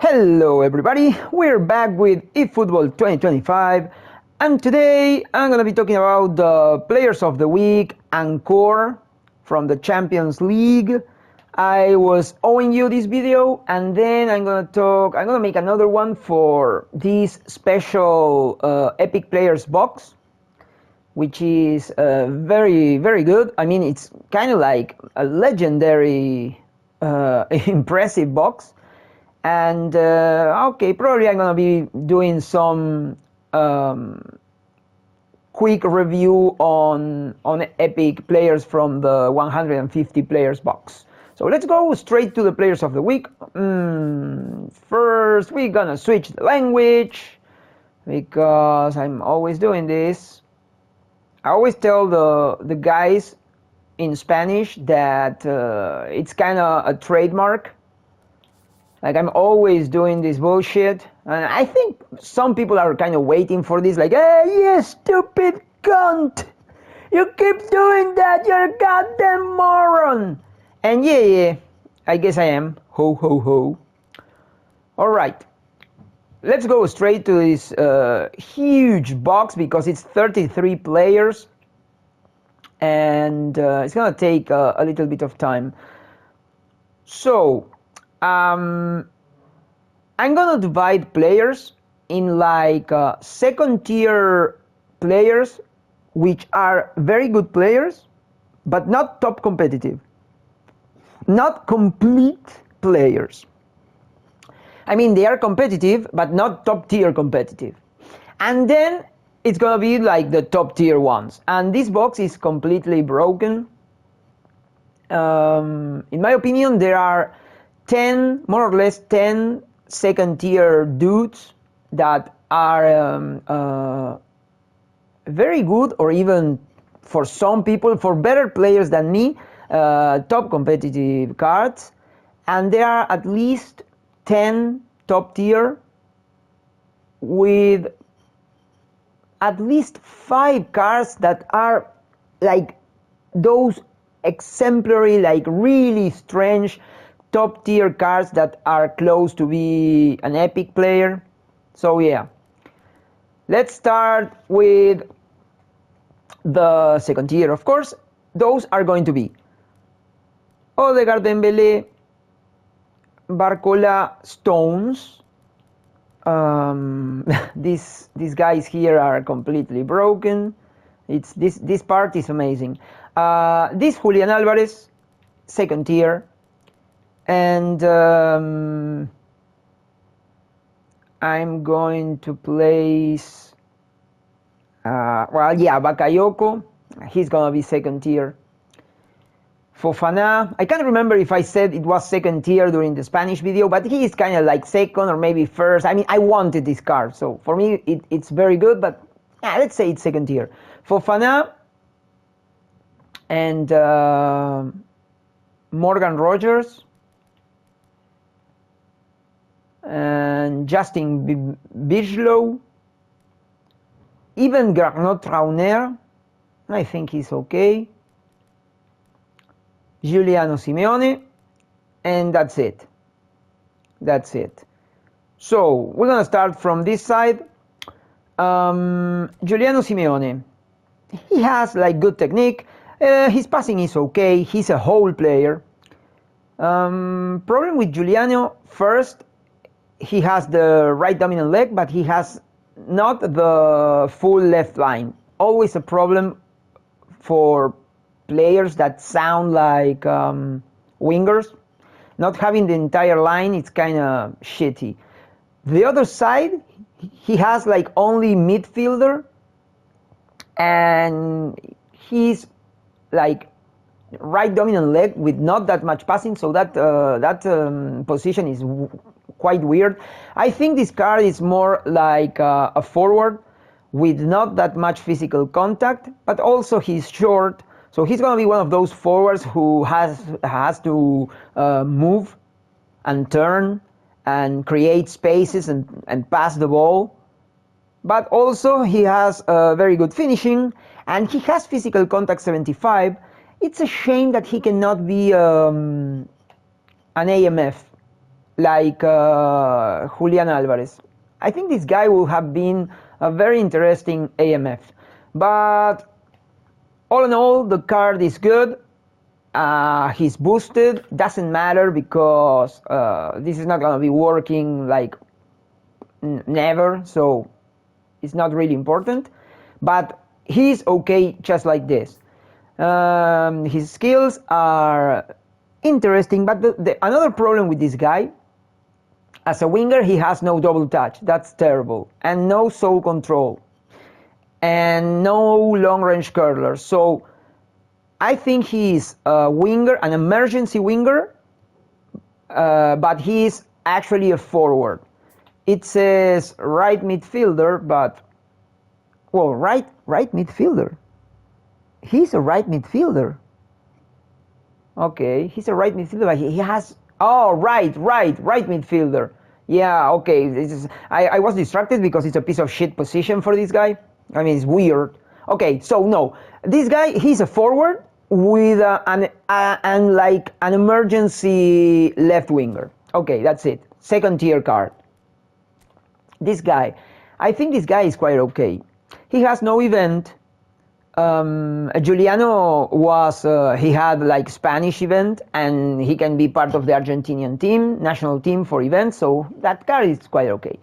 Hello everybody, we're back with eFootball 2025 and today I'm gonna be talking about the Players of the Week Encore from the Champions League. I was owing you this video and then I'm gonna make another one for this special Epic Players box, which is very good. I mean, it's kind of like a legendary impressive box. And okay, probably I'm gonna be doing some quick review on Epic players from the 150 players box. So let's go straight to the Players of the Week. First, we're gonna switch the language because I'm always doing this. I always tell the guys in Spanish that it's kind of a trademark. Like, I'm always doing this bullshit, and I think some people are kind of waiting for this, like, hey, you stupid cunt! You keep doing that, you're a goddamn moron! And yeah, I guess I am. Ho, ho, ho. Alright, let's go straight to this huge box, because it's 33 players, and it's gonna take a little bit of time. So, I'm gonna divide players in like second tier players, which are very good players, but not top competitive. Not complete players. I mean, they are competitive, but not top tier competitive. And then it's gonna be like the top tier ones. And this box is completely broken. In my opinion, there are 10, more or less 10 second tier dudes that are very good, or even for some people, for better players than me, top competitive cards. And there are at least 10 top tier with at least 5 cards that are like those exemplary, like really strange top tier cards that are close to be an epic player. So yeah, let's start with the second tier. Of course, those are going to be Odegaard, Dembele, Barcola, Stones. These guys here are completely broken. It's this part is amazing. This Julian Alvarez, second tier. And I'm going to place, Bakayoko. He's gonna be second tier. Fofana, I can't remember if I said it was second tier during the Spanish video, but he is kind of like second or maybe first. I mean, I wanted this card, so for me it's very good, but yeah, let's say it's second tier. Fofana and Morgan Rogers. And Justin Bijlow, even Garnot Trauner, I think he's okay. Giuliano Simeone, and that's it. That's it. So we're gonna start from this side. Giuliano Simeone, he has like good technique. His passing is okay. He's a whole player. Problem with Giuliano, first, he has the right dominant leg, but he has not the full left line. Always a problem for players that sound like wingers. Not having the entire line, it's kind of shitty. The other side, he has like only midfielder, and he's like right dominant leg with not that much passing, so that position is quite weird. I think this card is more like a forward with not that much physical contact, but also he's short, so he's gonna be one of those forwards who has to move and turn and create spaces and pass the ball. But also he has very good finishing, and he has physical contact 75. It's a shame that he cannot be an AMF. like Julian Alvarez. I think this guy will have been a very interesting AMF. But all in all, the card is good. He's boosted. Doesn't matter because this is not going to be working like never, so it's not really important. But he's okay just like this. His skills are interesting, but another problem with this guy, as a winger, he has no double touch. That's terrible. And no soul control. And no long range curler. So I think he's a winger, an emergency winger, but he's actually a forward. It says right midfielder, but well, right midfielder. He's a right midfielder. Okay, he's a right midfielder, but he has right midfielder. Yeah, okay. I was distracted because it's a piece of shit position for this guy. I mean, it's weird. Okay, so no, this guy, he's a forward with an like an emergency left winger. Okay, that's it. Second tier card. This guy, I think this guy is quite okay. He has no event. Giuliano was he had like Spanish event, and he can be part of the Argentinian team, national team for events, so that card is quite okay.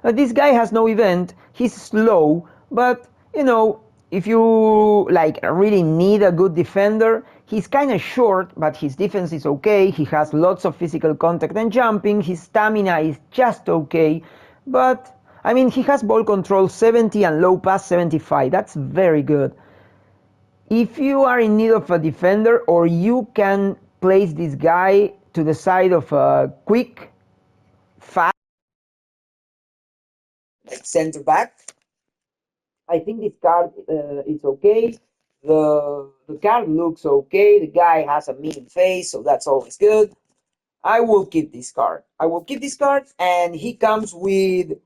This guy has no event. He's slow, but you know, if you like really need a good defender, he's kind of short, but his defense is okay. He has lots of physical contact and jumping. His stamina is just okay, but I mean, he has ball control 70 and low pass 75. That's very good. If you are in need of a defender, or you can place this guy to the side of a quick, fast, like center back, I think this card is okay. The card looks okay. The guy has a mean face, so that's always good. I will keep this card. And he comes with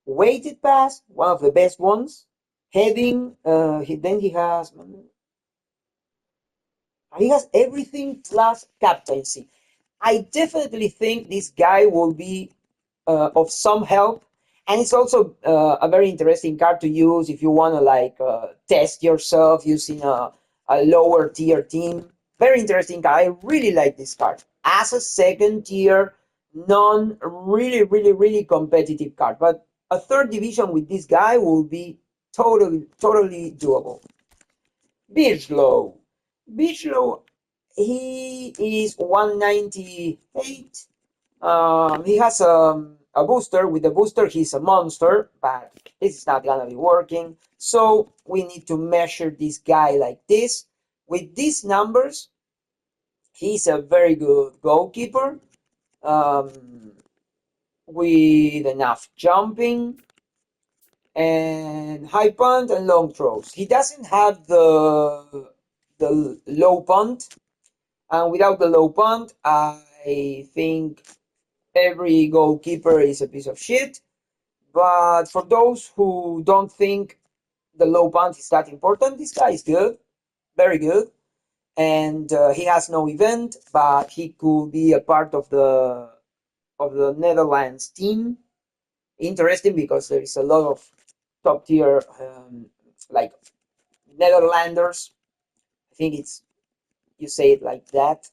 weighted pass, one of the best ones. Heading. He has everything plus captaincy. I definitely think this guy will be of some help, and it's also a very interesting card to use if you want to like test yourself using a lower tier team. Very interesting card. I really like this card as a second tier, non really competitive card. But a third division with this guy will be totally doable. Birchlow. He is 198. He has a booster. With the booster, he's a monster, but this is not gonna be working. So we need to measure this guy like this. With these numbers, he's a very good goalkeeper, with enough jumping and high punt and long throws. He doesn't have the low punt, and without the low punt, I think every goalkeeper is a piece of shit. But for those who don't think the low punt is that important, this guy is good, very good, and he has no event, but he could be a part of the Netherlands team. Interesting because there is a lot of top tier like Netherlanders. I think it's, you say it like that.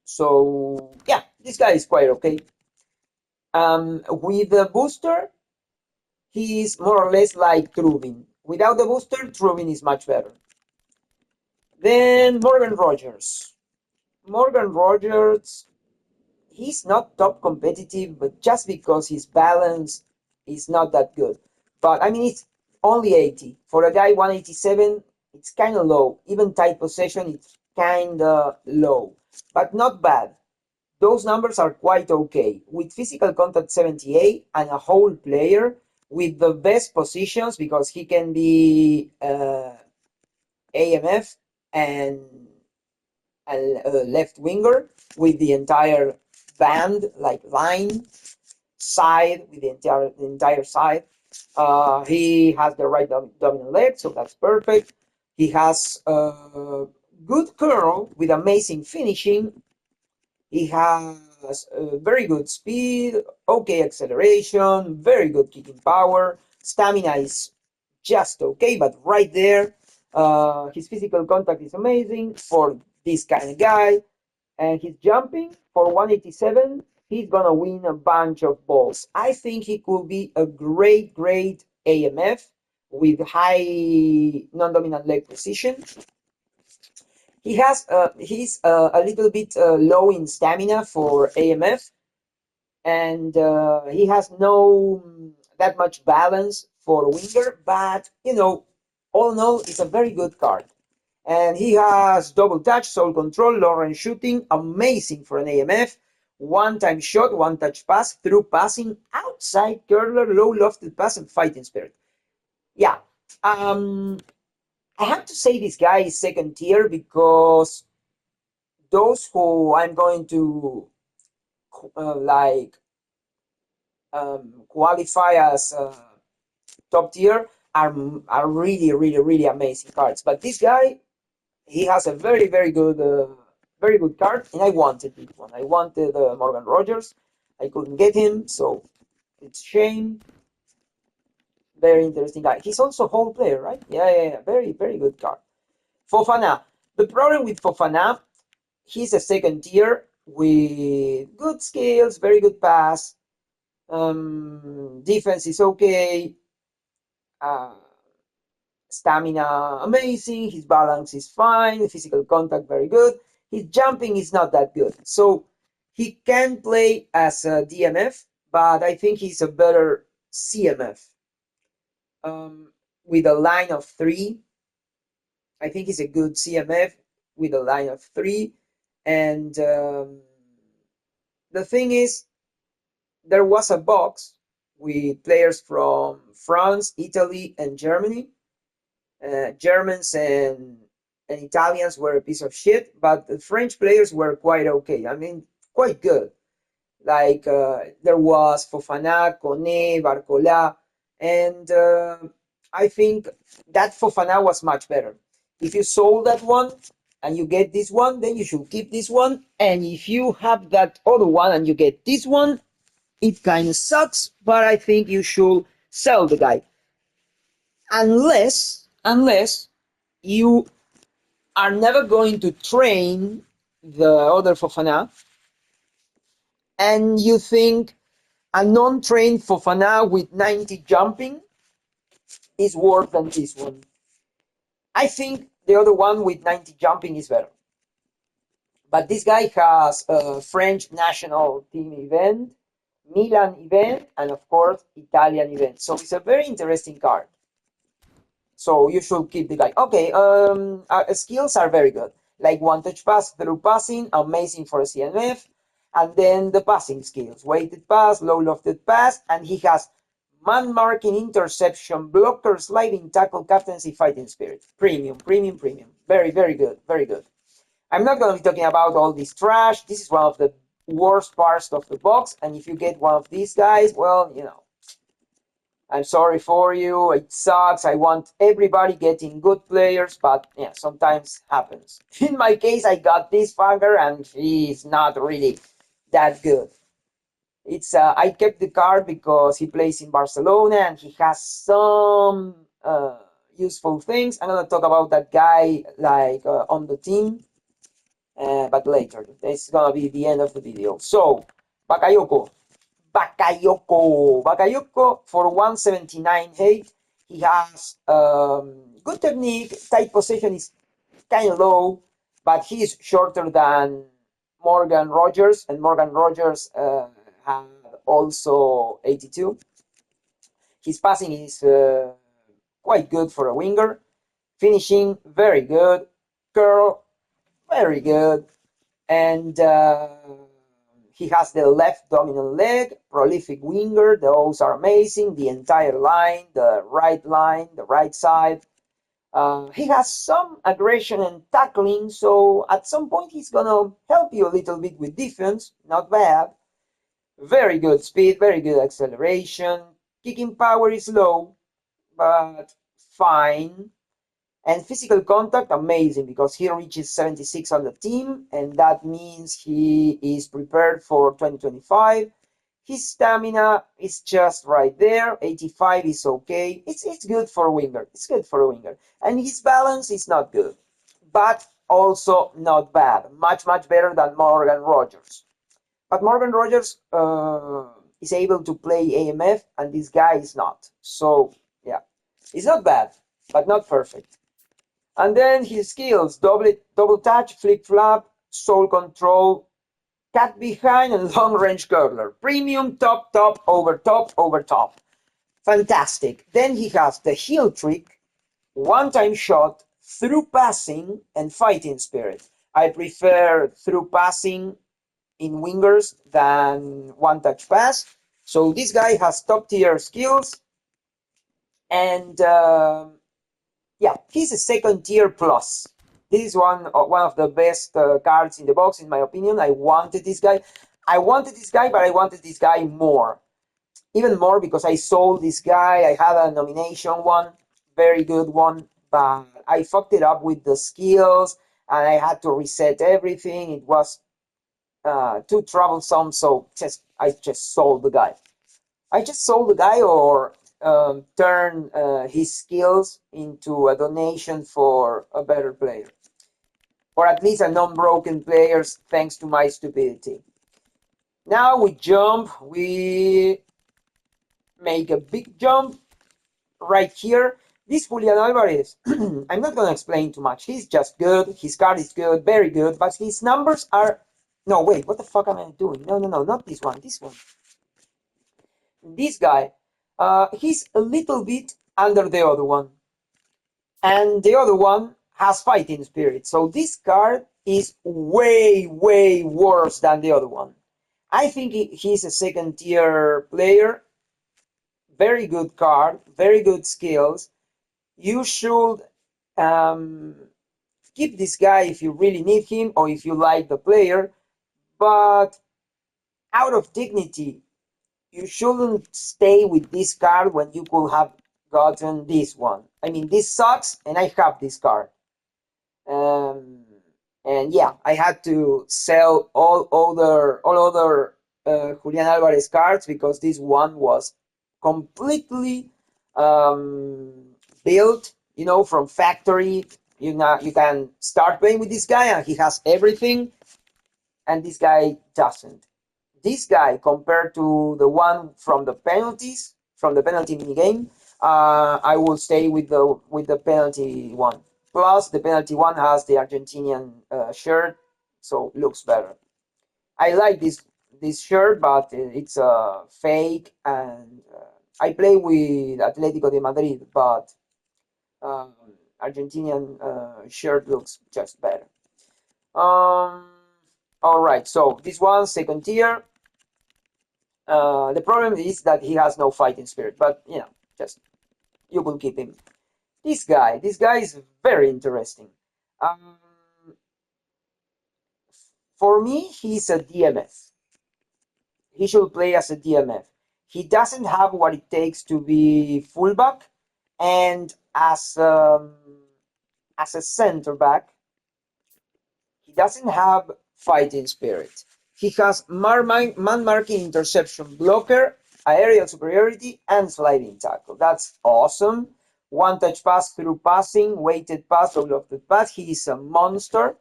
So yeah, this guy is quite okay. With the booster, he is more or less like Trubin. Without the booster, Trubin is much better. Then Morgan Rogers. He's not top competitive, but just because his balance is not that good. But I mean, it's only 80. For a guy 187, it's kind of low. Even tight possession, it's kind of low, but not bad. Those numbers are quite okay. With physical contact 78 and a whole player with the best positions, because he can be AMF and left winger with the entire band, like line, side, with the entire side. He has the right dominant leg, so that's perfect. He has a good curl with amazing finishing. He has has very good speed, okay acceleration, very good kicking power. Stamina is just okay, but right there. His physical contact is amazing for this kind of guy. And his jumping for 187, he's gonna win a bunch of balls. I think he could be a great AMF with high non-dominant leg precision. He's a little bit low in stamina for AMF, and he has no that much balance for winger. But all in all, it's a very good card. And he has double touch, soul control, long range shooting, amazing for an AMF. One time shot, one touch pass, through passing, outside curler, low lofted pass, and fighting spirit. Yeah, I have to say this guy is second tier because those who I'm going to like qualify as top tier are really amazing cards. But this guy, he has a very good card, and I wanted this one. I wanted Morgan Rogers. I couldn't get him, so it's shame. Very interesting guy. He's also a whole player, right? Yeah. Very good card. Fofana. The problem with Fofana, he's a second tier with good skills, very good pass. Defense is okay. Stamina amazing. His balance is fine. Physical contact very good. His jumping is not that good. So he can play as a DMF, but I think he's a better CMF. With a line of 3, I think he's a good CMF with a line of 3. And the thing is, there was a box with players from France, Italy, and Germany. Germans and Italians were a piece of shit, but the French players were quite okay. I mean, quite good. Like there was Fofana, Kone, Barcola, and I think that Fofana was much better. If you sold that one and you get this one, then you should keep this one. And if you have that other one and you get this one, it kind of sucks, but I think you should sell the guy. Unless you are never going to train the other Fofana, and you think a non-trained Fofana with 90 jumping is worse than this one. I think the other one with 90 jumping is better. But this guy has a French national team event, Milan event, and of course Italian event. So it's a very interesting card. So you should keep the guy. Okay, skills are very good. Like one touch pass, through passing, amazing for a CMF. And then the passing skills, weighted pass, low lofted pass, and he has man marking, interception, blocker, sliding tackle, captaincy, fighting spirit. Premium. Very good. I'm not going to be talking about all this trash. This is one of the worst parts of the box. And if you get one of these guys, well, I'm sorry for you. It sucks. I want everybody getting good players, but yeah, sometimes happens. In my case, I got this fucker, and he's not really that good. It's I kept the card because he plays in Barcelona and he has some useful things. I'm gonna talk about that guy like on the team, but later. It's gonna be the end of the video. So, Bakayoko. Bakayoko for 179 he has good technique. Tight possession is kind of low, but he is shorter than Morgan Rogers, and Morgan Rogers had also 82. His passing is quite good for a winger. Finishing, very good. Curl, very good. And he has the left dominant leg, prolific winger. Those are amazing. The entire line, the right side. He has some aggression and tackling, so at some point he's gonna help you a little bit with defense. Not bad. Very good speed, very good acceleration. Kicking power is low, but fine. And physical contact, amazing, because he reaches 76 on the team, and that means he is prepared for 2025. His stamina is just right there. 85 is okay. It's good for a winger. It's good for a winger. And his balance is not good, but also not bad. Much better than Morgan Rogers. But Morgan Rogers is able to play AMF, and this guy is not. So yeah, it's not bad, but not perfect. And then his skills: double touch, flip flap, soul control, cut behind, and long range curler. Premium, top, over top. Fantastic. Then he has the heel trick, one time shot, through passing, and fighting spirit. I prefer through passing in wingers than one touch pass. So this guy has top tier skills, and yeah, he's a second tier plus. This is one of the best cards in the box, in my opinion. I wanted this guy, but I wanted this guy more, even more, because I sold this guy. I had a nomination one, very good one, but I fucked it up with the skills, and I had to reset everything. It was too troublesome, so I just sold the guy. Or turn his skills into a donation for a better player, or at least a non-broken player, thanks to my stupidity. Now we make a big jump right here. This Julian Alvarez, I'm not going to explain too much. He's just good. His card is good, very good, but his numbers are... No, wait, what the fuck am I doing? No, not this one, this one. This guy, he's a little bit under the other one. And the other one has fighting spirit. So this card is way worse than the other one. I think he's a second tier player. Very good card, very good skills. You should keep this guy if you really need him, or if you like the player. But out of dignity, you shouldn't stay with this card when you could have gotten this one. I mean, this sucks, and I have this card. And yeah, I had to sell all other Julian Alvarez cards, because this one was completely built, from factory. You can start playing with this guy, and he has everything, and this guy doesn't. This guy, compared to the one from the penalty minigame, I will stay with the penalty one. Plus, the penalty one has the Argentinian shirt, so looks better. I like this shirt, but it's a fake, and I play with Atlético de Madrid, but Argentinian shirt looks just better. All right, so this one, second tier. The problem is that he has no fighting spirit, but just you will keep him. This guy is very interesting. For me, he's a DMF. He should play as a DMF. He doesn't have what it takes to be fullback, and as a center back, he doesn't have fighting spirit. He has man-marking, interception, blocker, aerial superiority, and sliding tackle. That's awesome. One-touch pass, through passing, weighted pass, or lofted pass. He is a monster.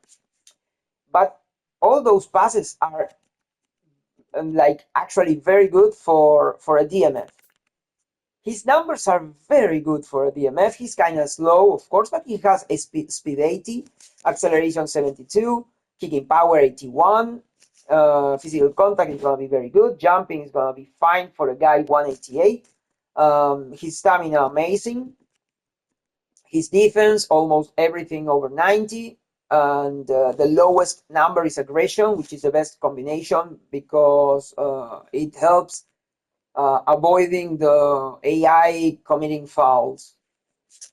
But all those passes are actually very good for a DMF. His numbers are very good for a DMF. He's kind of slow, of course, but he has a speed 80, acceleration 72, kicking power 81, physical contact is going to be very good, jumping is going to be fine for a guy 188, his stamina amazing, his defense almost everything over 90, and the lowest number is aggression, which is the best combination, because it helps avoiding the AI committing fouls.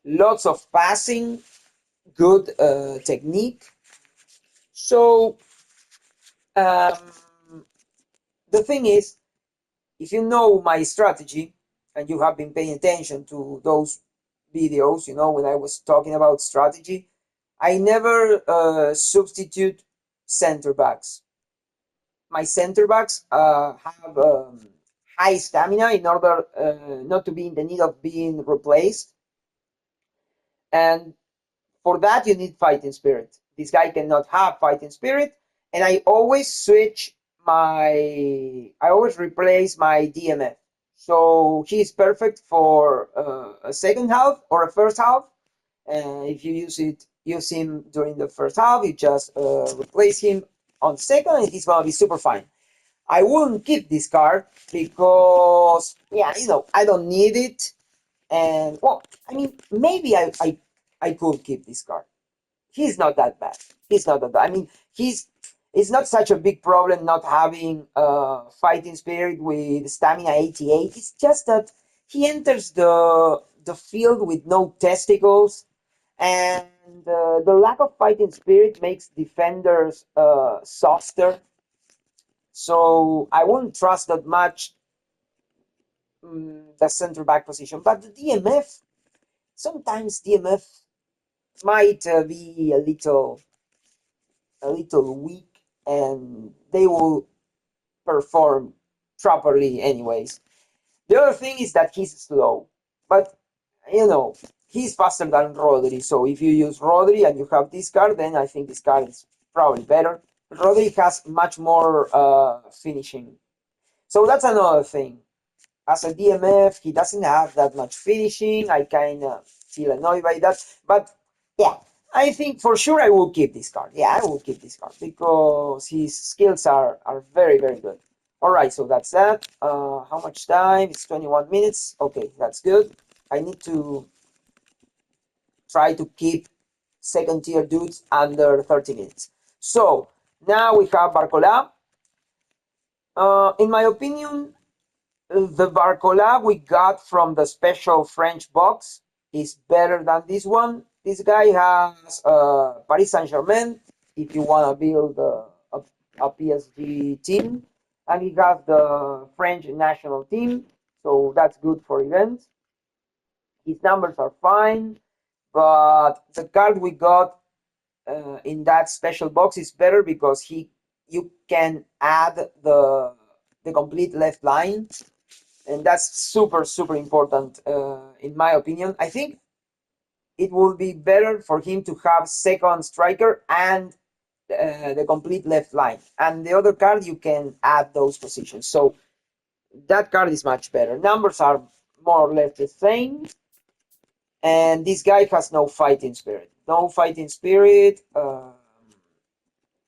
Lots of passing, good technique. So the thing is, if you know my strategy, and you have been paying attention to those videos, you know, when I was talking about strategy, I never substitute center backs. My center backs have high stamina in order not to be in the need of being replaced. And for that, you need fighting spirit. This guy cannot have fighting spirit. And I always I always replace my DMF. So he is perfect for a second half or a first half. And if you use him during the first half, you just replace him on second, and he's gonna be super fine. I wouldn't keep this card because, yeah, you know, I don't need it. And, well, I mean, maybe I could keep this card. He's not that bad. He's not that bad. I mean, it's not such a big problem not having fighting spirit with stamina 88. It's just that he enters the field with no testicles, and the lack of fighting spirit makes defenders softer. So I wouldn't trust that much the center back position. But the DMF, sometimes DMF might be a little weak, and they will perform properly anyways. The other thing is that he's slow, but you know, he's faster than Rodri. So if you use Rodri and you have this card, then I think this card is probably better. Rodri has much more finishing. So that's another thing. As a DMF, he doesn't have that much finishing. I kind of feel annoyed by that. But yeah, I think for sure I will keep this card. Yeah, I will keep this card because his skills are very, very good. All right, so that's that. How much time? It's 21 minutes. Okay, that's good. I need to try to keep second tier dudes under 30 minutes. So now we have Barcola. In my opinion, the Barcola we got from the special French box is better than this one. This guy has Paris Saint-Germain, if you want to build a PSG team. And he has the French national team, so that's good for events. His numbers are fine, but the card we got in that special box is better because you can add the complete left line, and that's super important in my opinion. I think it would be better for him to have second striker and the complete left line, and the other card you can add those positions. So that card is much better. Numbers are more or less the same, and this guy has no fighting spirit. No fighting spirit.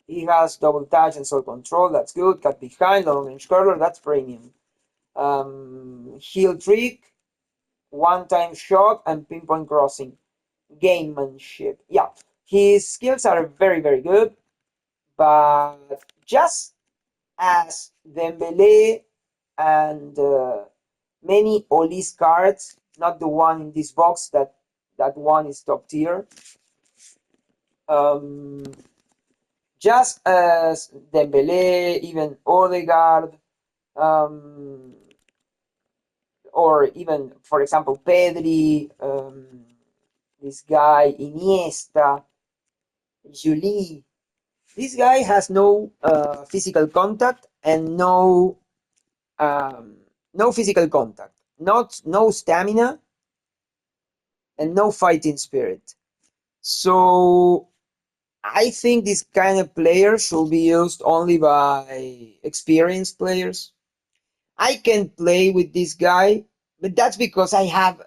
He has double touch and soul control. That's good. Cut behind, long range curler. That's premium. Heal trick, one-time shot, and pinpoint crossing. Gamemanship. Yeah, his skills are very good, but just as Dembele and many Olis cards, not the one in this box, that one is top tier. Just as Dembele, even Odegaard, or even, for example, Pedri, this guy, Iniesta, Julie. This guy has no physical contact and no physical contact, no stamina, and no fighting spirit. So I think this kind of player should be used only by experienced players. I can play with this guy, but that's because I have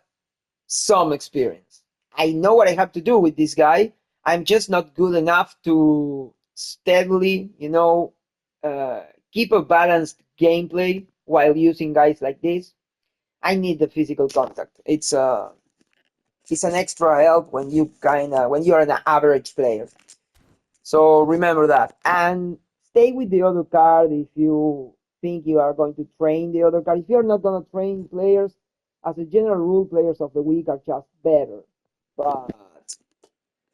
some experience. I know what I have to do with this guy. I'm just not good enough to steadily, keep a balanced gameplay while using guys like this. I need the physical contact. It's an extra help when you're an average player. So remember that, and stay with the other card if you think you are going to train the other card. If you're not going to train players, as a general rule, players of the week are just better. But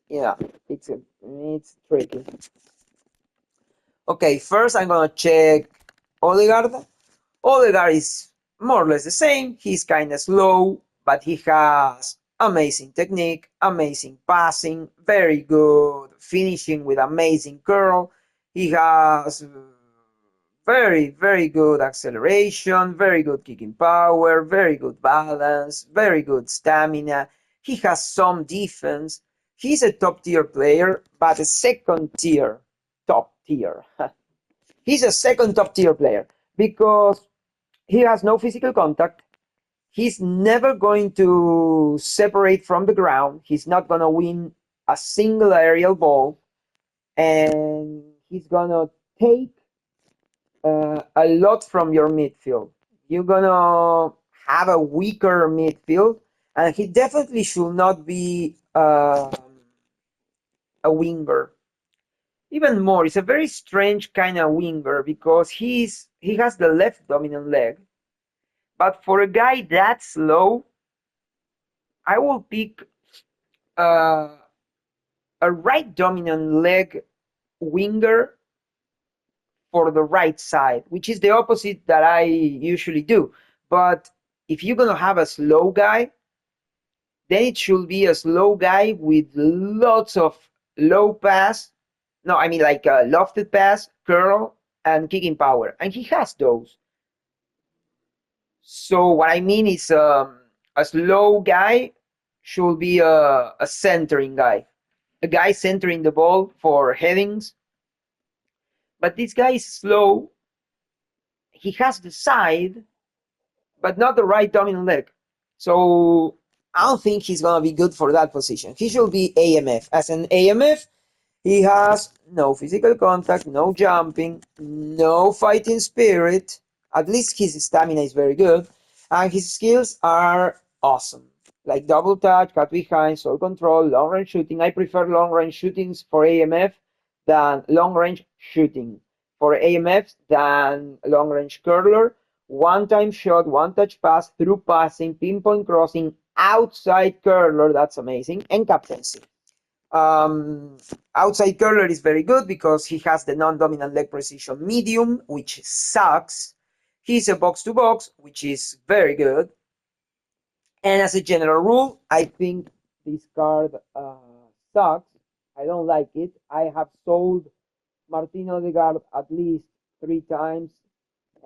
yeah, it's tricky. Okay, first I'm gonna check Odegaard. Odegaard is more or less the same. He's kind of slow, but he has amazing technique, amazing passing, very good finishing with amazing curl. He has very, very good acceleration, very good kicking power, very good balance, very good stamina. He has some defense. He's a top tier player, but a second tier top tier. He's a second top tier player because he has no physical contact. He's never going to separate from the ground. He's not going to win a single aerial ball. And he's going to take a lot from your midfield. You're going to have a weaker midfield. And he definitely should not be a winger. Even more, it's a very strange kind of winger because he has the left dominant leg. But for a guy that slow, I will pick a right dominant leg winger for the right side, which is the opposite that I usually do. But if you're going to have a slow guy, then it should be a slow guy with lots of low pass. No, I mean like a lofted pass, curl, and kicking power. And he has those. So what I mean is a slow guy should be a centering guy. A guy centering the ball for headings. But this guy is slow. He has the side, but not the right dominant leg. So I don't think he's going to be good for that position. He should be AMF. As an AMF, he has no physical contact, no jumping, no fighting spirit. At least his stamina is very good. And his skills are awesome. Like double touch, cut behind, soul control, long range shooting. I prefer long range shootings for AMF than long range shooting for AMF than long range curler. One time shot, one touch pass, through passing, pinpoint crossing, outside curler. That's amazing. And captaincy. Outside curler is very good because he has the non-dominant leg precision medium, which sucks. He's a box-to-box, which is very good. And as a general rule, I think this card sucks. I don't like it. I have sold Martin Odegaard at least 3 times,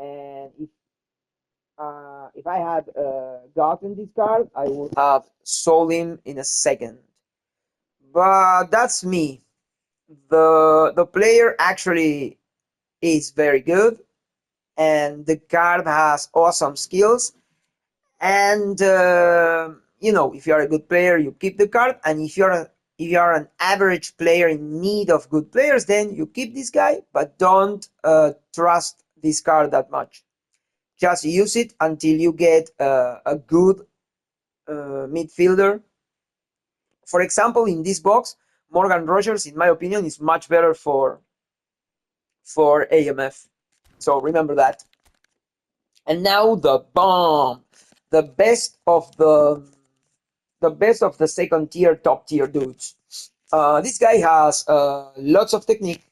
and if I had gotten this card, I would have sold him in a second. But that's me. The player actually is very good, and the card has awesome skills. And you know, if you're a good player, you keep the card, and if you're an average player in need of good players, then you keep this guy, but don't trust this card that much. Just use it until you get a good midfielder. For example, in this box, Morgan Rogers, in my opinion, is much better for AMF. So remember that. And now the bomb, the best of the second tier, top tier dudes. This guy has lots of technique.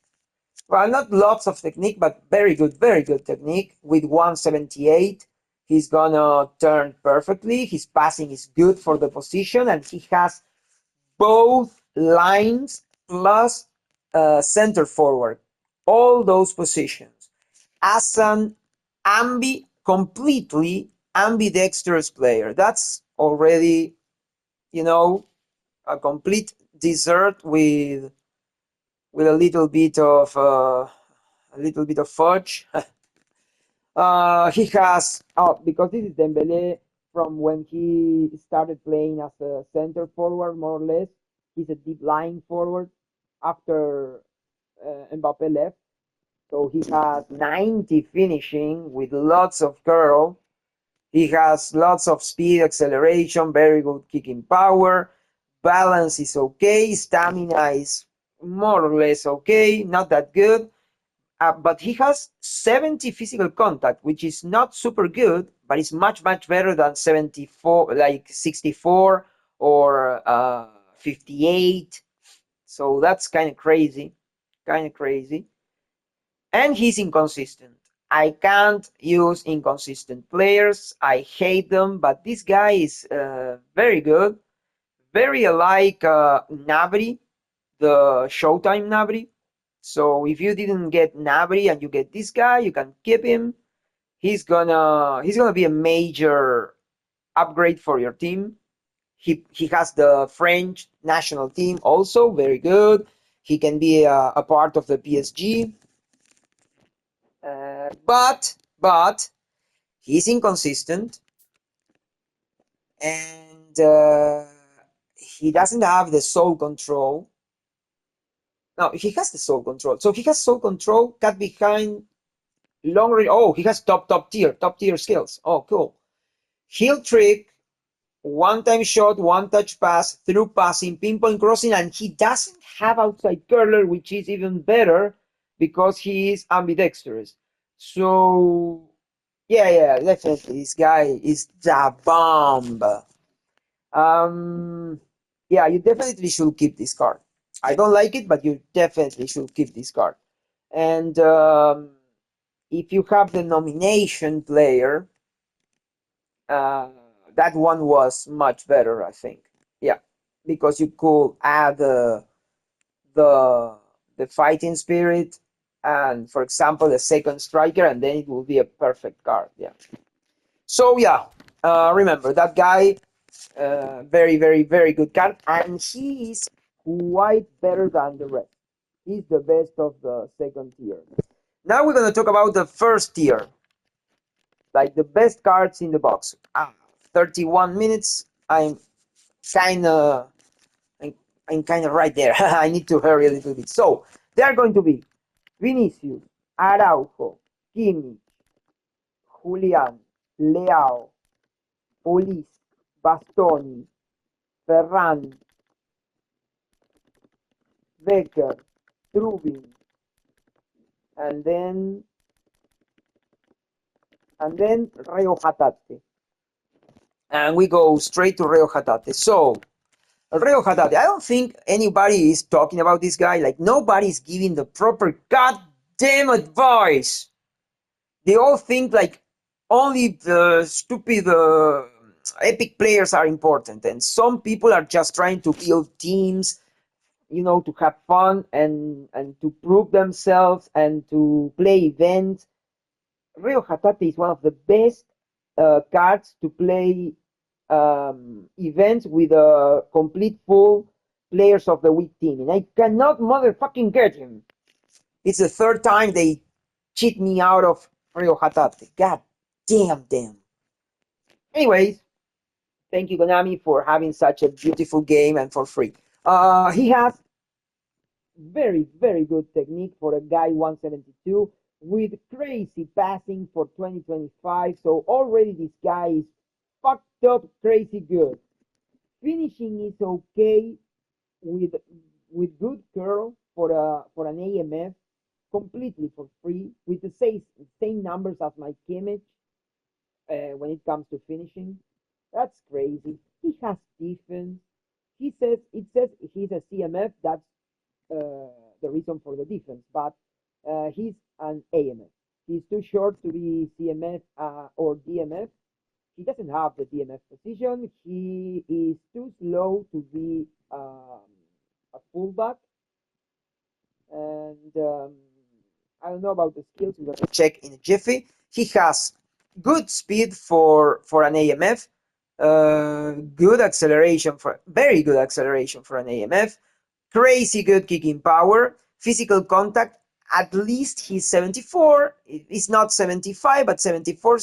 Well, not lots of technique, but very good technique. With 178, he's gonna turn perfectly. His passing is good for the position, and he has both lines plus center forward. All those positions. As an completely ambidextrous player. That's already, you know, a complete dessert with a little bit of fudge. He has because this is Dembele from when he started playing as a center forward, more or less. He's a deep lying forward after Mbappe left. So he has 90 finishing with lots of curl. He has lots of speed, acceleration, very good kicking power. Balance is okay. Stamina is more or less okay, not that good. But he has 70 physical contact, which is not super good, but it's much better than 74, like 64 or 58. So that's kind of crazy. And he's inconsistent. I can't use inconsistent players. I hate them, but this guy is very good. very alike Nabri, the Showtime Nabri. So if you didn't get Nabri and you get this guy, you can keep him. He's gonna be a major upgrade for your team. He has the French national team also, very good. He can be a part of the PSG. But he's inconsistent, and he doesn't have the soul control. No, he has the soul control. So he has soul control, cut behind, long range. Oh, he has top tier skills. Oh, cool. Heel trick, one-time shot, one-touch pass, through passing, pinpoint crossing, and he doesn't have outside curler, which is even better because he is ambidextrous. So, yeah, definitely, this guy is the bomb. Yeah, you definitely should keep this card. I don't like it, but you definitely should keep this card. And if you have the nomination player, that one was much better, I think. Yeah, because you could add the fighting spirit and, for example, the second striker, and then it will be a perfect card. Yeah. So yeah, remember that guy. Very, very, very good card, and he is quite better than the rest. He's the best of the second tier. Now we're gonna talk about the first tier, like the best cards in the box. 31 minutes. I'm kind of right there. I need to hurry a little bit. So they are going to be Vinicius, Araujo, Kimmich, Julian, Leao, Ulis, Bastoni, Ferran, Becker, Trubin, and then Reo Hatate. And we go straight to Reo Hatate. So Reo Hatate, I don't think anybody is talking about this guy. Like, nobody's giving the proper goddamn advice. They all think like only the stupid epic players are important, and some people are just trying to build teams, to have fun and to prove themselves and to play events. Reo Hatate is one of the best cards to play events with a complete full players of the week team, and I cannot motherfucking get him. It's the third time they cheat me out of Reo Hatate. God damn them. Anyways, thank you, Konami, for having such a beautiful game and for free. He has very, very good technique for a guy 172 with crazy passing for 2025. So already this guy is fucked up crazy good. Finishing is okay with good curl for an AMF, completely for free, with the same numbers as my Kimmich when it comes to finishing. That's crazy. He has defense. It says he's a CMF. That's the reason for the defense, but he's an AMF. He's too short to be CMF or DMF. He doesn't have the DMF position. He is too slow to be a fullback. And I don't know about the skills. We're going to check in a jiffy. He has good speed for an AMF. Good acceleration very good acceleration for an AMF. Crazy good kicking power. Physical contact. At least he's 74. It's not 75, but 74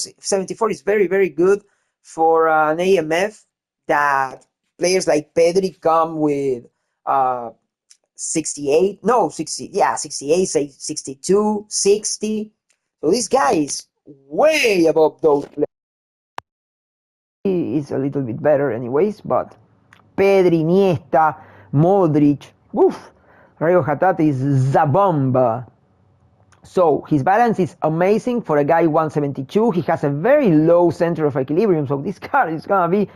is very, very good for an AMF that players like Pedri come with 68. No, 60. Yeah, 68, 62, 60. So this guy is way above those players. He is a little bit better anyways, but Pedri, Iniesta, Modric, woof, Reo Hatate is the bomb. So his balance is amazing for a guy 172. He has a very low center of equilibrium, so this card is gonna be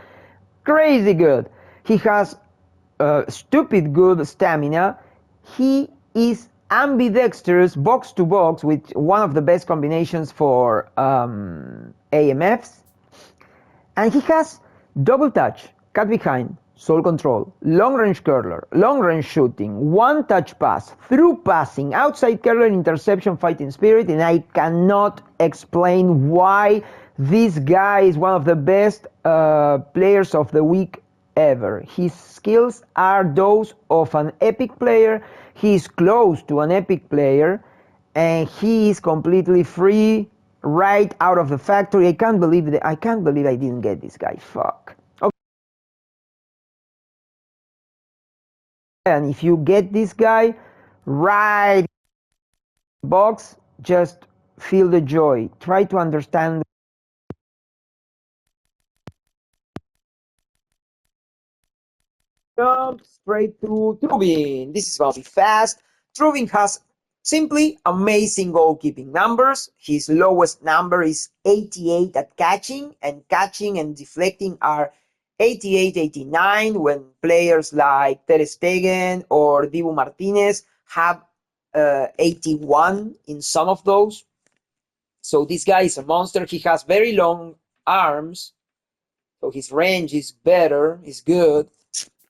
crazy good. He has stupid good stamina. He is ambidextrous box to box with one of the best combinations for AMFs. And he has double touch, cut behind, soul control, long range curler, long range shooting, one touch pass, through passing, outside curler, interception, fighting spirit, and I cannot explain why this guy is one of the best players of the week ever. His skills are those of an epic player. He is close to an epic player, and he is completely free right out of the factory. I can't believe I didn't get this guy. Fuck. Okay. And if you get this guy right box, just feel the joy. Try to understand. Jump straight to Trubin. This is going to be fast. Trubin has simply amazing goalkeeping numbers. His lowest number is 88 at catching and deflecting are 88, 89, when players like Ter Stegen or Dibu Martinez have 81 in some of those. So this guy is a monster. He has very long arms, so his range is better, is good.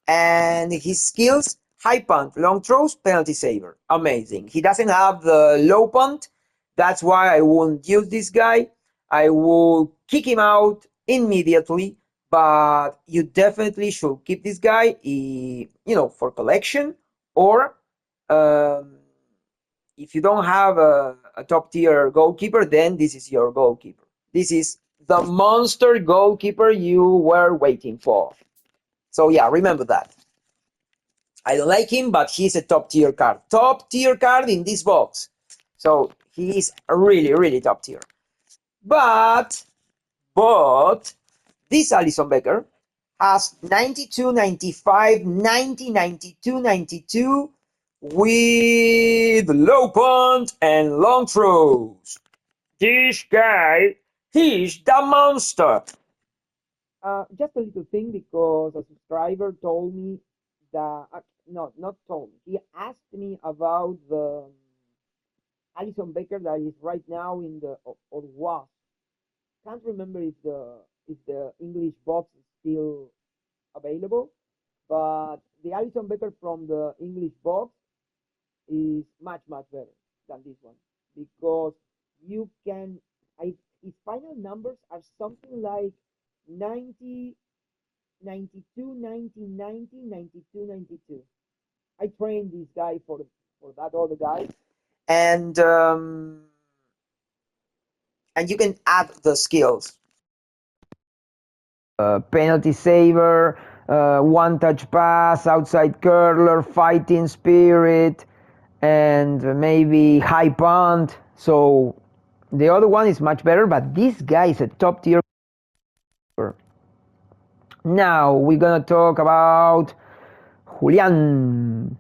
And his skills, high punt, long throws, penalty saver. Amazing. He doesn't have the low punt. That's why I won't use this guy. I will kick him out immediately. But you definitely should keep this guy, for collection. Or if you don't have a top tier goalkeeper, then this is your goalkeeper. This is the monster goalkeeper you were waiting for. So yeah, remember that. I don't like him, but he's a top tier card. Top tier card in this box. So he is really, really top tier. But this Alisson Becker has 92, 95, 90, 92, 92 with low punt and long throws. This guy, he's the monster. Just a little thing, because a subscriber told me that, not told me, he asked me about the Alisson Becker that is right now in the, or was. Can't remember if the English box is still available, but the Alisson Becker from the English box is much, much better than this one, because you can, his final numbers are something like 90, 92, 90, 90, 92, 92. I trained this guy for that other guy, and you can add the skills. Penalty saver, one touch pass, outside curler, fighting spirit, and maybe high punt. So the other one is much better, but this guy is a top tier. Now we're gonna talk about Julian.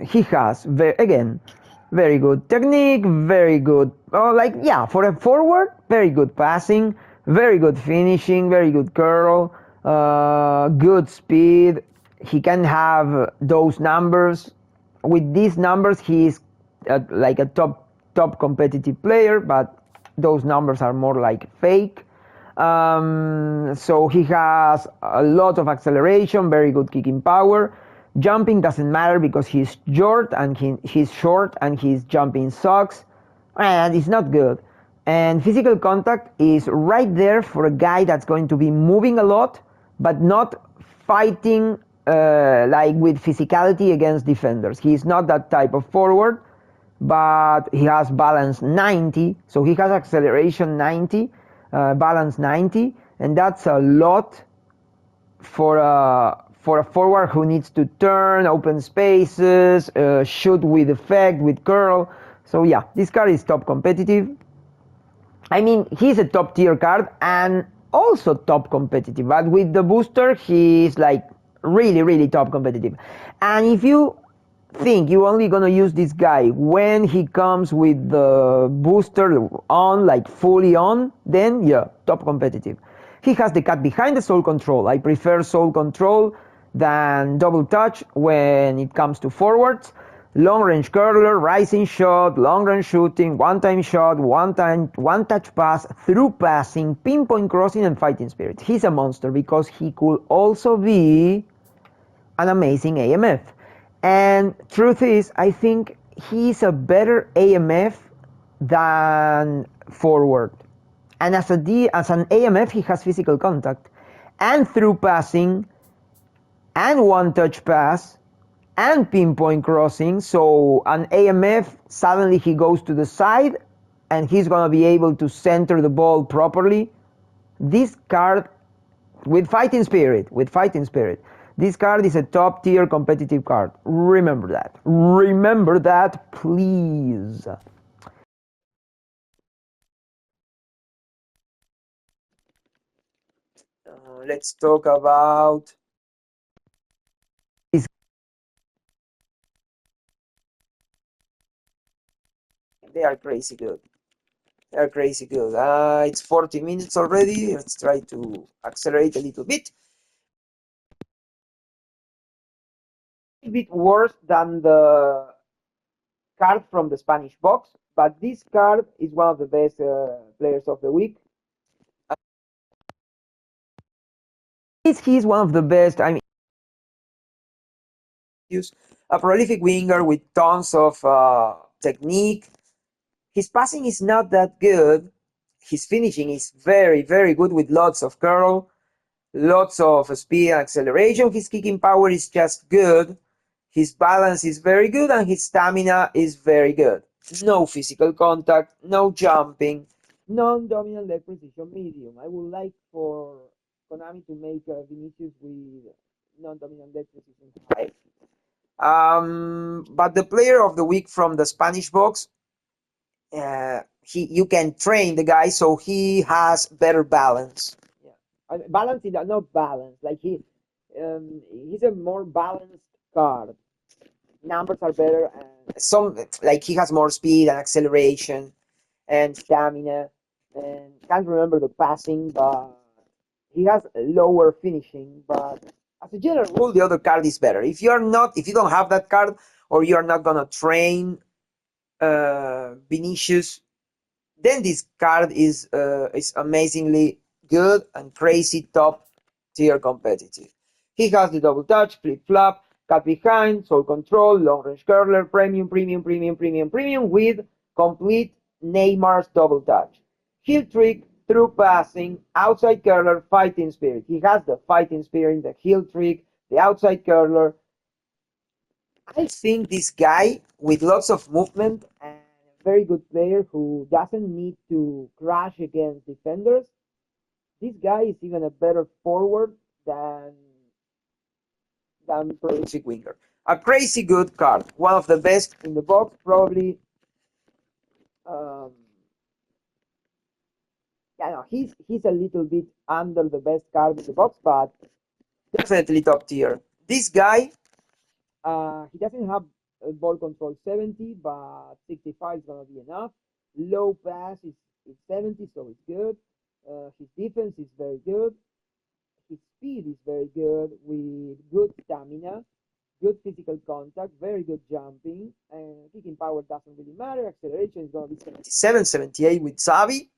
He has very good technique, very good, for a forward, very good passing, very good finishing, very good curl, good speed. He can have those numbers. With these numbers, he's like a top competitive player, but those numbers are more like fake. So he has a lot of acceleration, very good kicking power. Jumping doesn't matter because he's short and his jumping sucks, and it's not good. And physical contact is right there for a guy that's going to be moving a lot, but not fighting like with physicality against defenders. He's not that type of forward, but he has balance 90, so he has acceleration 90, balance 90, and that's a lot for a forward who needs to turn, open spaces, shoot with effect, with curl. So yeah, this card is top competitive. I mean, he's a top tier card and also top competitive, but with the booster, he's like really, really top competitive. And if you think you're only gonna use this guy when he comes with the booster on, like fully on, then yeah, top competitive. He has the cut behind the soul control. I prefer soul control than double touch when it comes to forwards. Long range curler, rising shot, long range shooting, one-time shot, one-touch pass, through passing, pinpoint crossing, and fighting spirit. He's a monster because he could also be an amazing AMF. And truth is, I think he's a better AMF than forward. And as an AMF, he has physical contact and through passing and one-touch pass and pinpoint crossing. So an AMF, suddenly he goes to the side and he's going to be able to center the ball properly. This card, with fighting spirit, this card is a top tier competitive card. Remember that, please. Let's talk about this. They are crazy good. It's 40 minutes already. Let's try to accelerate a little bit. A bit worse than the card from the Spanish box, but this card is one of the best players of the week. He's one of the best. I mean, he's a prolific winger with tons of technique. His passing is not that good. His finishing is very, very good with lots of curl, lots of speed and acceleration. His kicking power is just good. His balance is very good and his stamina is very good. No physical contact, no jumping, non-dominant leg precision medium. I would like for Konami to make Vinicius with non-dominant leg precision high. But the player of the week from the Spanish box, you can train the guy so he has better balance. Yeah, balance is not balance. Like he's a more balanced card. Numbers are better, and he has more speed and acceleration and stamina. And can't remember the passing, but he has lower finishing. But as a general rule, the other card is better. If you don't have that card, or you are not gonna train Vinicius, then this card is amazingly good and crazy top tier competitive. He has the double touch, flip flop, cut behind, soul control, long range curler, premium with complete Neymar's double touch. Heel trick, through passing, outside curler, fighting spirit. He has the fighting spirit, the heel trick, the outside curler. I think this guy with lots of movement and a very good player who doesn't need to crash against defenders. This guy is even a better forward than prolific winger. A crazy good card, one of the best in the box, probably. He's a little bit under the best card in the box, but definitely top tier. This guy, he doesn't have ball control 70, but 65 is gonna be enough. Low pass is 70, so it's good. His defense is very good. His speed is very good with good stamina, good physical contact, very good jumping, and kicking power doesn't really matter. Acceleration is going to be 77, 78 with Xavi,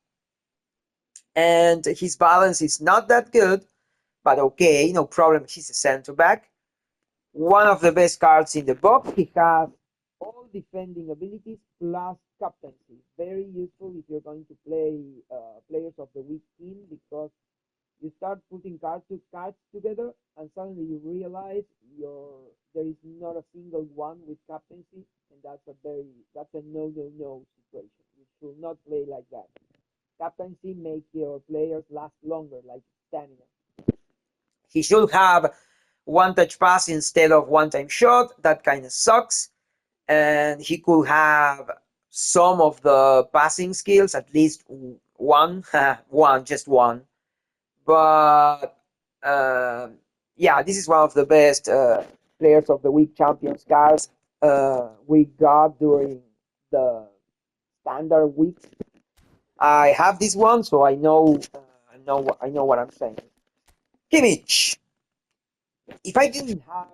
and his balance is not that good, but okay, no problem. He's a center back. One of the best cards in the box. He has all defending abilities plus captaincy. Very useful if you're going to play players of the week team, because you start putting cards together and suddenly you realize there is not a single one with captaincy, and that's a no situation. You should not play like that. Captaincy makes your players last longer, like stamina. He should have one touch pass instead of one time shot. That kind of sucks. And he could have some of the passing skills, at least one, just one. But yeah, this is one of the best players of the week champions cards we got during the standard week. I have this one, so I know what I'm saying. Kimmich. If I didn't have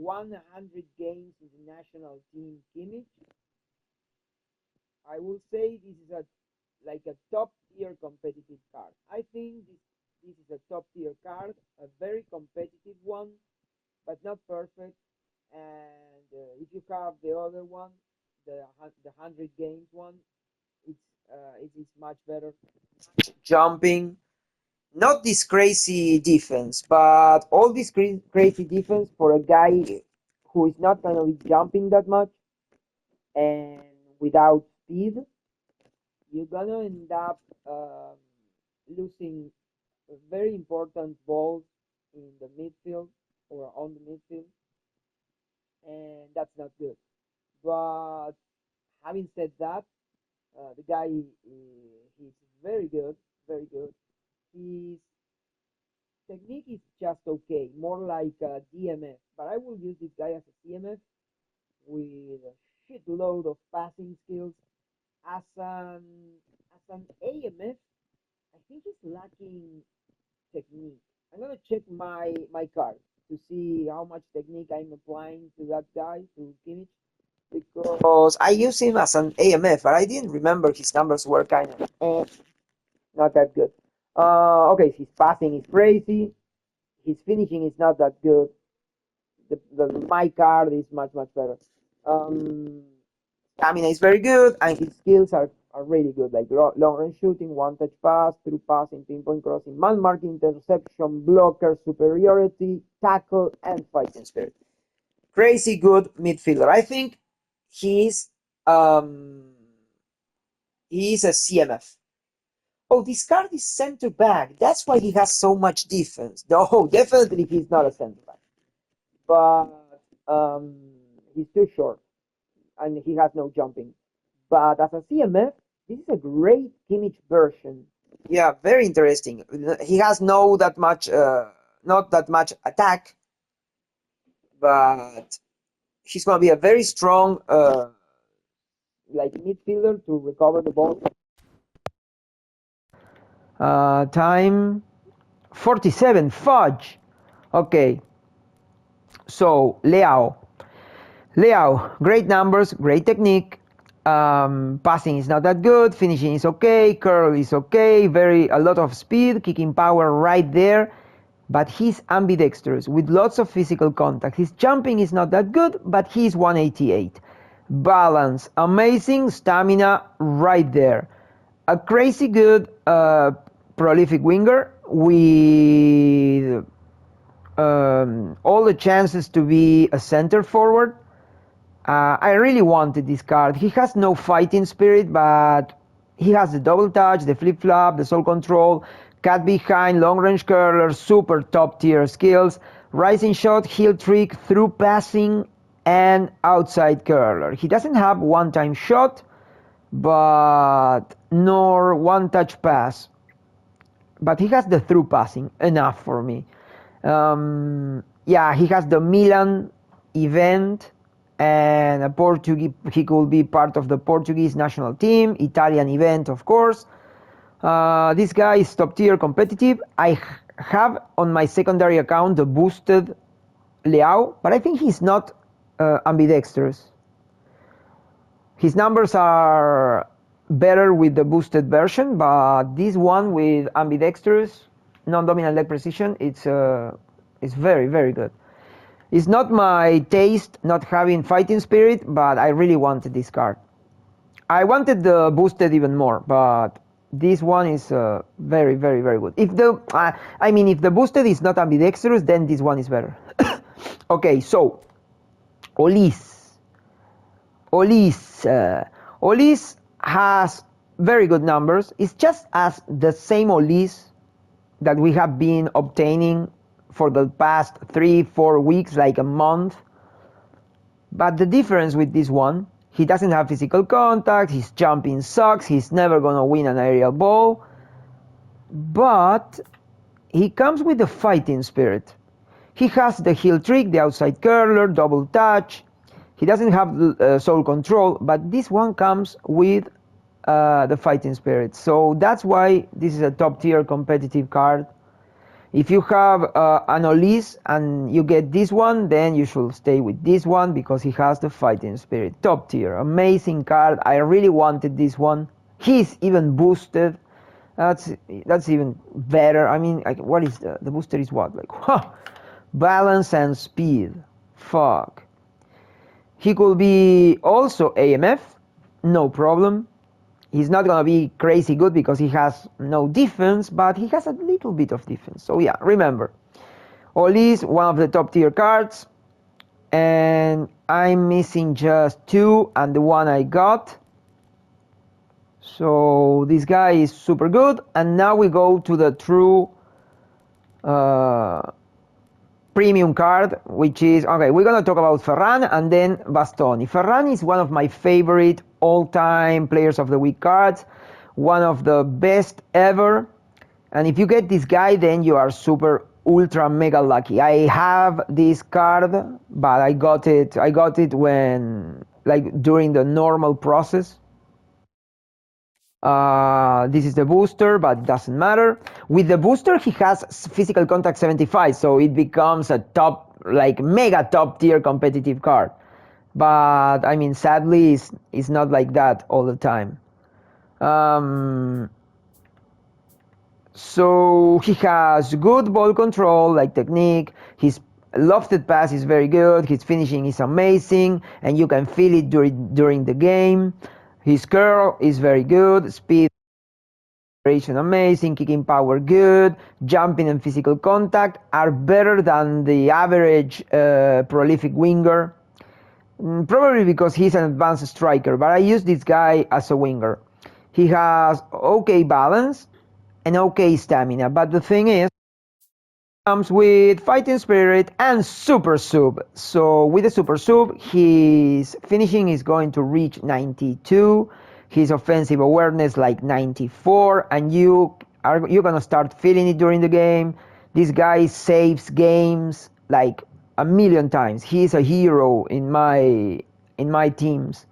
100 games in the national team Kimmich. I will say this is a top tier competitive card. I think this is a top tier card, a very competitive one, but not perfect. And if you have the other one, the 100 games one, it is much better. Jumping, not this crazy defense, but all this crazy defense for a guy who is not gonna be jumping that much and without speed, you're gonna end up losing very important balls in the midfield or on the midfield, and that's not good. But having said that, the guy he's very good, very good. His technique is just okay, more like a DMF. But I will use this guy as a CMF with a shitload of passing skills. As an AMF, I think he's lacking technique. I'm gonna check my card to see how much technique I'm applying to that guy, to Kimmich, because I use him as an AMF, but I didn't remember his numbers were kind of not that good. Okay, his passing is crazy. His finishing is not that good. My card is much better. Stamina is very good, and his skills are really good, like long range shooting, one touch pass, through passing, pinpoint crossing, man marking, interception, blocker, superiority, tackle, and fighting spirit. Crazy good midfielder. I think he's a CMF. Oh, this card is center back. That's why he has so much defense. No, definitely he's not a center back. But he's too short, and he has no jumping. But as a CMF, this is a great Kimmich version. Yeah, very interesting. He has not that much attack, but he's gonna be a very strong like midfielder to recover the ball. Time 47. Fudge. Okay. So Leao, great numbers, great technique. Passing is not that good. Finishing is okay. Curl is okay. A lot of speed, kicking power right there. But he's ambidextrous with lots of physical contact. His jumping is not that good, but he's 188. Balance, amazing. Stamina right there. A crazy good prolific winger with all the chances to be a center forward. I really wanted this card. He has no fighting spirit, but he has the double touch, the flip-flop, the soul control, cut behind, long-range curler, super top-tier skills, rising shot, heel trick, through passing, and outside curler. He doesn't have one-time shot, but nor one-touch pass. But he has the through passing, enough for me. Yeah, he has the Milan event, and he could be part of the Portuguese national team, Italian event, of course. This guy is top tier competitive. I have on my secondary account the boosted Leao, but I think he's not ambidextrous. His numbers are better with the boosted version, but this one with ambidextrous, non-dominant leg precision, it's very, very good. It's not my taste, not having fighting spirit, but I really wanted this card. I wanted the boosted even more, but this one is very, very, very good. If the boosted is not ambidextrous, then this one is better. Okay, so Olis has very good numbers. It's just as the same Olis that we have been obtaining for the past 3-4 weeks, like a month. But the difference with this one, he doesn't have physical contact, his jumping sucks, he's never gonna win an aerial ball. But he comes with the fighting spirit. He has the heel trick, the outside curler, double touch. He doesn't have soul control, but this one comes with the fighting spirit. So that's why this is a top tier competitive card. If you have an Olise and you get this one, then you should stay with this one because he has the fighting spirit. Top tier, amazing card. I really wanted this one. He's even boosted. That's even better. I mean, like, what is the booster is what? Like, huh, balance and speed. Fuck. He could be also AMF, no problem. He's not gonna be crazy good because he has no defense, but he has a little bit of defense. So yeah, remember, Olise, one of the top tier cards, and I'm missing just 2 and the one I got. So this guy is super good, and now we go to the true premium card, which is, okay, we're gonna talk about Ferran and then Bastoni. Ferran is one of my favorite all-time players of the week cards, one of the best ever, and if you get this guy, then you are super ultra mega lucky. I have this card, but I got it when, like, during the normal process. This is the booster, but it doesn't matter. With the booster, he has physical contact 75, so it becomes a top, like, mega top tier competitive card. But I mean, sadly, it's not like that all the time. So he has good ball control, like technique. His lofted pass is very good. His finishing is amazing, and you can feel it during the game. His curl is very good. Speed, acceleration amazing. Kicking power good. Jumping and physical contact are better than the average prolific winger. Probably because he's an advanced striker, but I use this guy as a winger. He has okay balance and okay stamina, but the thing is, comes with fighting spirit and super sub. So with the super sub, his finishing is going to reach 92, his offensive awareness like 94, and you're gonna start feeling it during the game. This guy saves games like a million times. He's a hero in my teams.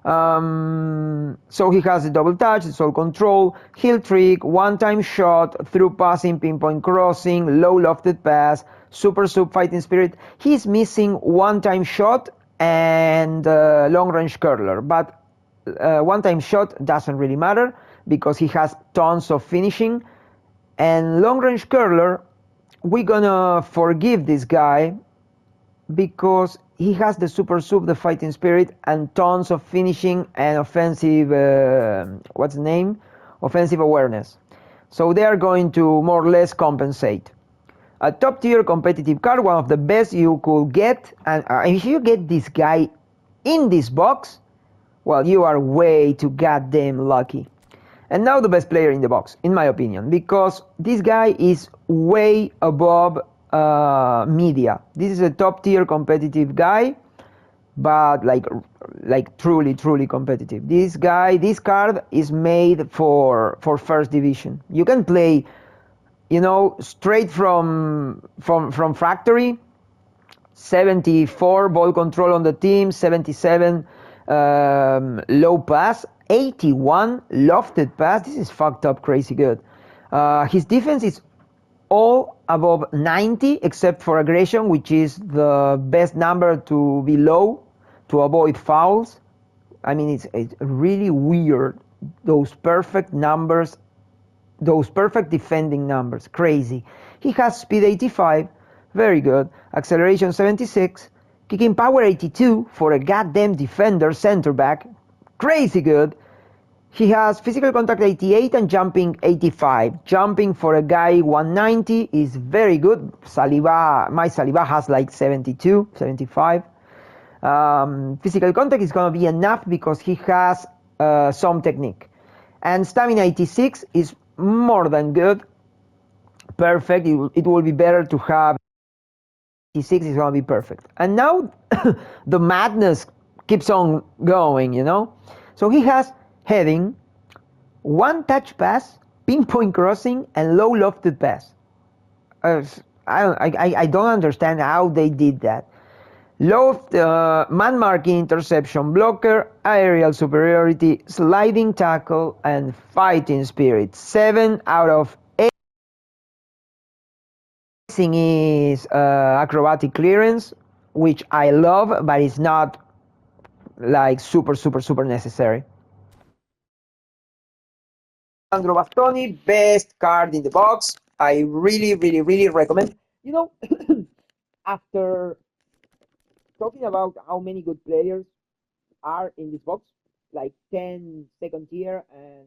So he has the double touch, the soul control, heel trick, one-time shot, through passing, pinpoint crossing, low lofted pass, super sub, fighting spirit. He's missing one-time shot and long-range curler, but one-time shot doesn't really matter because he has tons of finishing. And long-range curler, we're gonna forgive this guy because he has the super sub, the fighting spirit, and tons of finishing and offensive, offensive awareness. So they are going to more or less compensate. A top tier competitive card, one of the best you could get, and if you get this guy in this box, well, you are way too goddamn lucky. And now the best player in the box, in my opinion, because this guy is way above media. This is a top tier competitive guy, but like truly competitive. This card is made for first division. You can play, you know, straight from factory. 74 ball control on the team, 77 low pass, 81 lofted pass. This is fucked up crazy good. His defense is all above 90 except for aggression, which is the best number to be low to avoid fouls. I mean, it's really weird, those perfect numbers, those perfect defending numbers, crazy. He has speed 85, very good, acceleration 76, kicking power 82 for a goddamn defender, center back, crazy good. He has physical contact 88 and jumping 85. Jumping for a guy 190 is very good. My Saliba has like 72, 75. Physical contact is going to be enough because he has some technique. And stamina 86 is more than good. Perfect. It will be better to have 86 is going to be perfect. And now the madness keeps on going, you know. So he has heading, one touch pass, pinpoint crossing, and low lofted pass. I don't understand how they did that. Low man marking, interception, blocker, aerial superiority, sliding tackle, and fighting spirit. 7 out of thing is acrobatic clearance, which I love, but it's not like super necessary. Sandro Bastoni, best card in the box. I really recommend. You know, after talking about how many good players are in this box, like 10 second tier and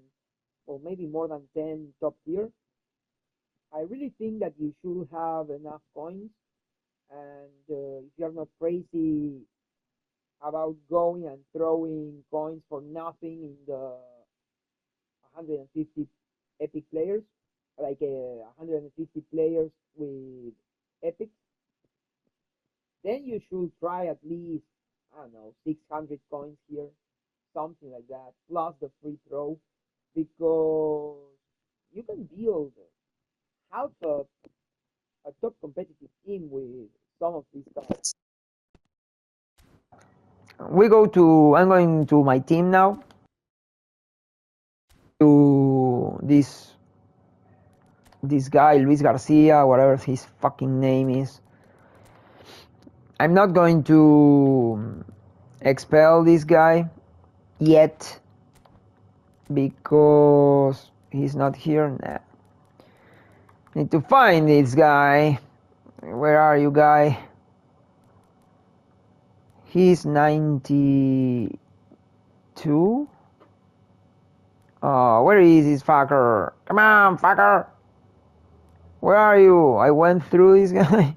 or maybe more than 10 top tier, I really think that you should have enough coins, and if you're not crazy about going and throwing coins for nothing in the 150 epic players, like 150 players with epic, then you should try at least, I don't know, 600 coins here, something like that, plus the free throw, because you can build half a top competitive team with some of these cards. I'm going to my team now. To this guy, Luis Garcia, whatever his fucking name is. I'm not going to expel this guy yet because he's not here. Nah. Need to find this guy. Where are you, guy? He's 92. Oh, where is this fucker? Come on, fucker. Where are you? I went through this guy.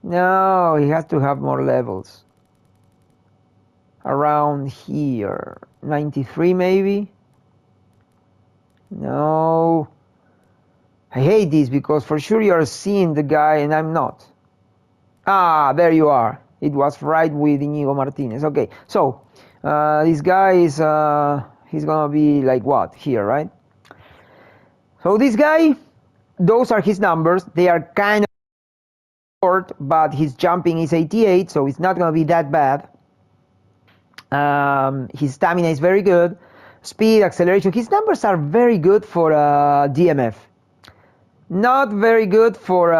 No, he has to have more levels. Around here. 93 maybe? No. I hate this because for sure you are seeing the guy and I'm not. Ah, there you are. It was right with Inigo Martinez. Okay, so this guy is he's gonna be like what here, right? So this guy, those are his numbers. They are kind of short, but his jumping is 88, so it's not gonna be that bad. His stamina is very good. Speed, acceleration. His numbers are very good for DMF. Not very good for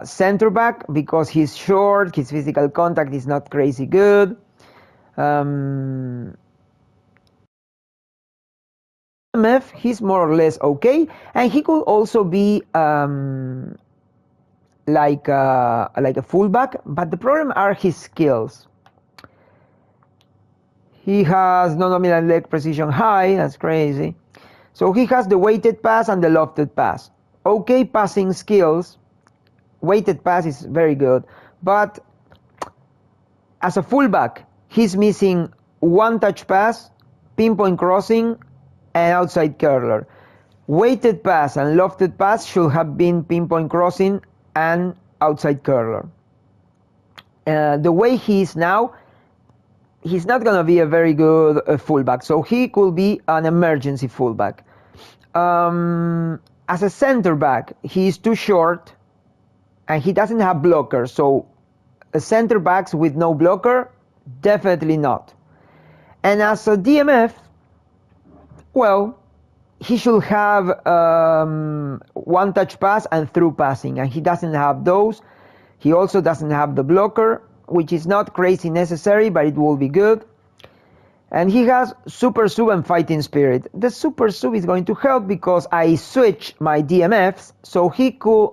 center back because he's short, his physical contact is not crazy good. DMF, he's more or less okay, and he could also be like a fullback, but the problem are his skills. He has non-nominal leg precision high, that's crazy. So he has the weighted pass and the lofted pass. Okay passing skills, weighted pass is very good, but as a fullback, he's missing one touch pass, pinpoint crossing, and outside curler. Weighted pass and lofted pass should have been pinpoint crossing and outside curler. The way he is now, he's not going to be a very good fullback, so he could be an emergency fullback. As a center back, he's too short and he doesn't have blockers, so a center backs with no blocker, definitely not. And as a DMF, well, he should have one touch pass and through passing, and he doesn't have those. He also doesn't have the blocker, which is not crazy necessary, but it will be good. And he has super sub and fighting spirit. The super sub is going to help because I switch my DMFs, so he could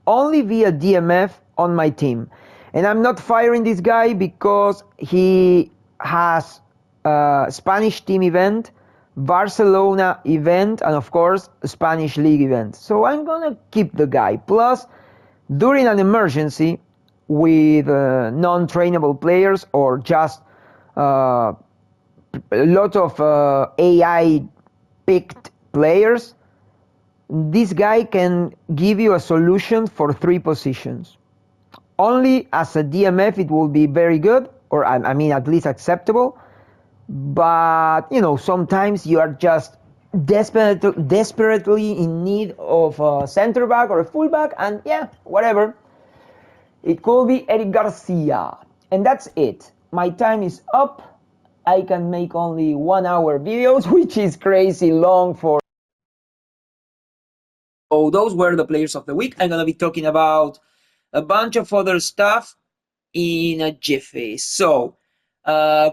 only be a DMF on my team. And I'm not firing this guy because he has a Spanish team event, Barcelona event, and of course a Spanish league event. So I'm gonna keep the guy. Plus, during an emergency with non-trainable players or just a lot of AI picked players, this guy can give you a solution for 3 positions. Only as a DMF it will be very good, or I mean at least acceptable, but you know, sometimes you are just desperately in need of a center back or a fullback, and yeah, whatever. It could be Eric Garcia. And that's it. My time is up. I can make only 1 hour videos, which is crazy long for those were the players of the week. I'm gonna be talking about a bunch of other stuff in a jiffy. So,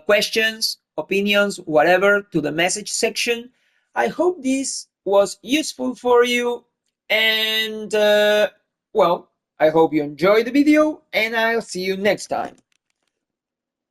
questions, opinions, whatever, to the message section. I hope this was useful for you, and well, I hope you enjoyed the video, and I'll see you next time.